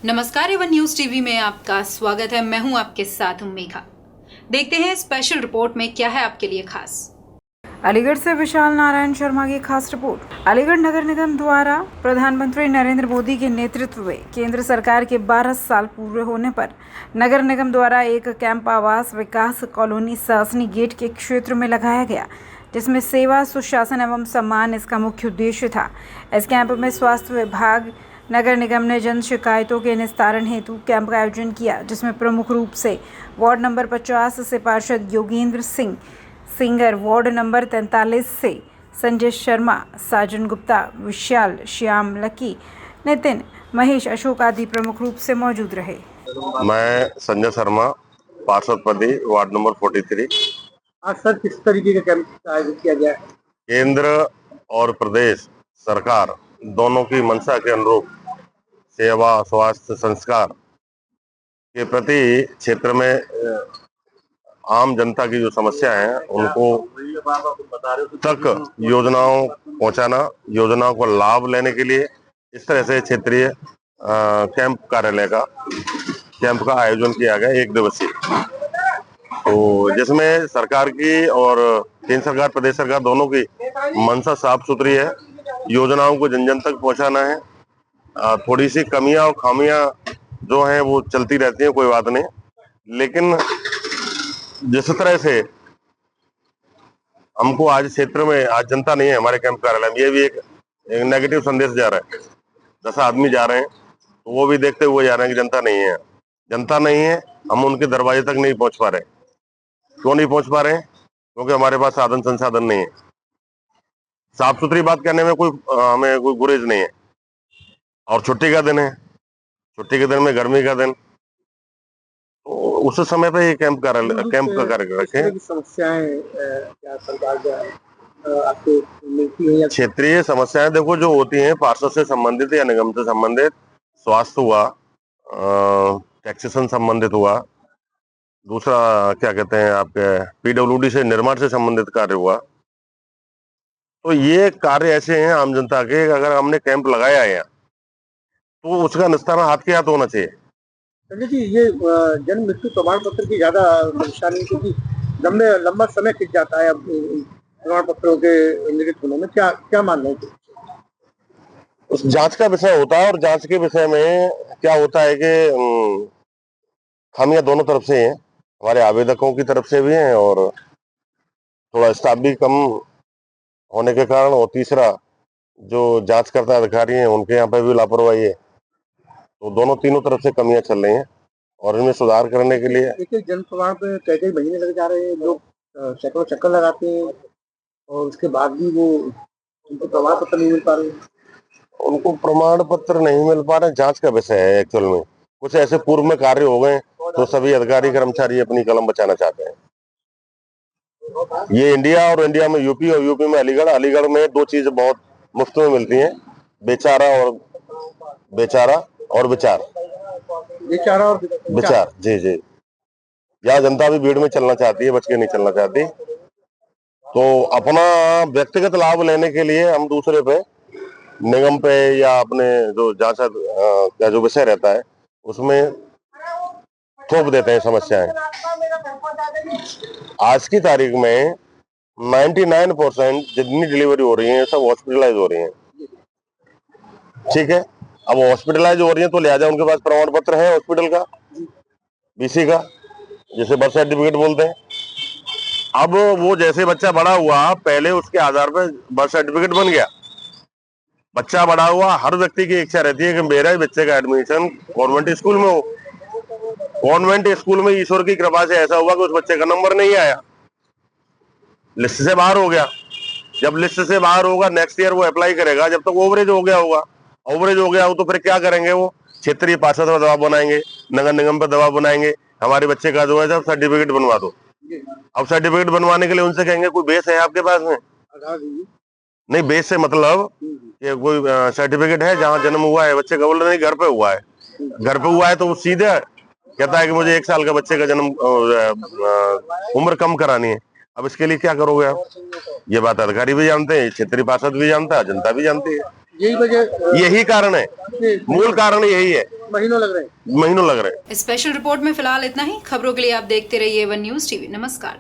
नमस्कार, Avon news TV में आपका स्वागत है। मैं हूं आपके साथ मेघा। देखते हैं स्पेशल रिपोर्ट में क्या है आपके लिए खास। अलीगढ़ से विशाल नारायण शर्मा की खास रिपोर्ट। अलीगढ़ नगर निगम द्वारा प्रधानमंत्री नरेंद्र मोदी के नेतृत्व में केंद्र सरकार के 12 साल पूरे होने पर नगर निगम द्वारा एक कैंप आवास विकास कॉलोनी सासनी गेट के क्षेत्र में लगाया गया, जिसमें सेवा, सुशासन एवं सम्मान इसका मुख्य उद्देश्य था। इस कैंप में स्वास्थ्य विभाग, नगर निगम ने जन शिकायतों के निस्तारण हेतु कैंप का आयोजन किया, जिसमें प्रमुख रूप से वार्ड नंबर 50 से पार्षद Yogendra Singh singer, ward number 43 से संजय शर्मा, साजन गुप्ता, विशाल, श्याम, लकी, नितिन, महेश, अशोक आदि प्रमुख रूप से मौजूद रहे। मैं संजय शर्मा, पार्षद पदी, वार्ड नंबर 43। आज सर किस तरीके का कैंप आयोजित किया गया है? केंद्र और प्रदेश सरकार दोनों की मंशा के अनुरूप सेवा, स्वास्थ्य, संस्कार के प्रति क्षेत्र में आम जनता की जो समस्या है उनको तक योजनाओं पहुंचाना, योजनाओं को लाभ लेने के लिए इस तरह से क्षेत्रीय कैंप कार्यालय का कैंप का आयोजन किया गया, 1 दिवसीय। तो जिसमें सरकार की और केंद्र सरकार, प्रदेश सरकार दोनों की मंशा साफ सुथरी है, योजनाओं को जन जन तक पहुंचाना है। थोड़ी सी कमियां और खामियां जो हैं वो चलती रहती हैं, कोई बात नहीं, लेकिन जिस तरह से हमको आज क्षेत्र में आज जनता नहीं है हमारे कैंप कार्यालय में, ये भी एक नेगेटिव संदेश जा रहा है। 10 आदमी जा रहे हैं तो वो भी देखते हुए जा रहे हैं कि जनता नहीं है। जनता नहीं है, हम उनके दरवाजे तक नहीं पहुंच पा रहे। क्यों नहीं पहुंच पा रहे हैं? क्योंकि हमारे पास साधन संसाधन नहीं है। साफ सुथरी बात करने में हमें कोई गुरेज नहीं है। और छुट्टी का दिन है, छुट्टी के दिन में, गर्मी का दिन, तो उस समय पे ये कैंप का कार्यक्रम रखे। समस्याएं क्या सरकार आपको मिलती है? क्षेत्रीय समस्याएं देखो जो होती हैं, पार्षद से संबंधित या निगम से संबंधित, स्वास्थ्य हुआ, टैक्सेशन संबंधित हुआ, दूसरा क्या कहते हैं आपके पीडब्ल्यूडी से, निर्माण से संबंधित कार्य हुआ। तो ये कार्य ऐसे हैं आम जनता के, अगर हमने कैंप लगाया है तो उसका निस्तारण हाथ के हाथ होना चाहिए। संजय जी, ये जन्म मृत्यु प्रमाण पत्र की ज्यादा परेशानी, क्योंकि लंबा समय खिंच जाता है अब प्रमाण पत्रों के निरस्त होने में, क्या मान रहे हैं? उस जांच का विषय होता है, और जांच के विषय में क्या होता है कि खामियां दोनों तरफ से हैं, हमारे आवेदकों की तरफ से भी हैं और थोड़ा स्टाफ भी कम होने के कारण, और तीसरा जो जांचकर्ता अधिकारी हैं उनके यहाँ पे भी लापरवाही है। तो दोनों तीनों तरफ से कमियां चल रही हैं और इनमें सुधार करने के लिए एक जन प्रमाण पे कई महीने लग जा रहे हैं, लोग सैकड़ों चक्कर लगाते हैं और उसके बाद भी वो उनको प्रमाण पत्र नहीं मिल पा रहे। उनको प्रमाण पत्र नहीं मिल पा रहे, जांच का विषय है। एक्चुअल में कुछ ऐसे पूर्व में कार्य हो गए तो सभी अधिकारी कर्मचारी अपनी कलम बचाना चाहते हैं। ये इंडिया और इंडिया में यूपी और यूपी में अलीगढ़, अलीगढ़ में 2 चीज बहुत मुफ्त में मिलती हैं, बेचारा और विचार। जी जी। यहाँ जनता भी भीड़ में चलना चाहती है, बच के नहीं चलना चाहती। तो अपना व्यक्तिगत लाभ लेने के लिए हम दूसरे पे, निगम पे या अपने जो जांच का जो विषय रहता है उसमें थोप देते हैं समस्याएं। आज की तारीख में 99% जितनी डिलीवरी हो रही है सब हॉस्पिटलाइज हो रही हैं। ठीक है, अब हॉस्पिटलाइज हो रही है तो लिहाजा उनके पास प्रमाण पत्र है हॉस्पिटल का, बीसी का, जिसे बर्थ सर्टिफिकेट बोलते हैं। अब वो जैसे बच्चा बड़ा हुआ, पहले उसके आधार पर बर्थ सर्टिफिकेट बन गया, बच्चा बड़ा हुआ, हर व्यक्ति की इच्छा रहती है कि मेरा ही बच्चे का एडमिशन कॉन्वेंट स्कूल में हो। कॉन्वेंट स्कूल में ईश्वर की कृपा से ऐसा हुआ कि उस बच्चे का नंबर नहीं आया, लिस्ट से बाहर हो गया। जब लिस्ट से बाहर होगा, नेक्स्ट ईयर वो अप्लाई करेगा, जब तक ओवरेज हो गया होगा। ओवरेज हो गया हो तो फिर क्या करेंगे? वो क्षेत्रीय पार्षद पर दबाव बनाएंगे, नगर निगम पर दबाव बनाएंगे, हमारे बच्चे का जो है जब सर्टिफिकेट बनवा दो। अब सर्टिफिकेट बनवाने के लिए उनसे कहेंगे कोई बेस है आपके पास में? नहीं, बेस से मतलब कि कोई सर्टिफिकेट है जहाँ जन्म हुआ है बच्चे का? बोल नहीं, घर पे हुआ है। घर पे हुआ है तो वो सीधे कहता है कि मुझे 1 साल का बच्चे का जन्म उम्र कम करानी है। अब इसके लिए क्या करोगे आप? ये बात अधिकारी भी जानते हैं, क्षेत्रीय पार्षद भी जानता है, जनता भी जानती है। यही वजह यही कारण है, मूल कारण यही है, महीनों लग रहे हैं। महीनों लग रहे हैं। स्पेशल रिपोर्ट में फिलहाल इतना ही। खबरों के लिए आप देखते रहिए वन न्यूज टीवी। नमस्कार।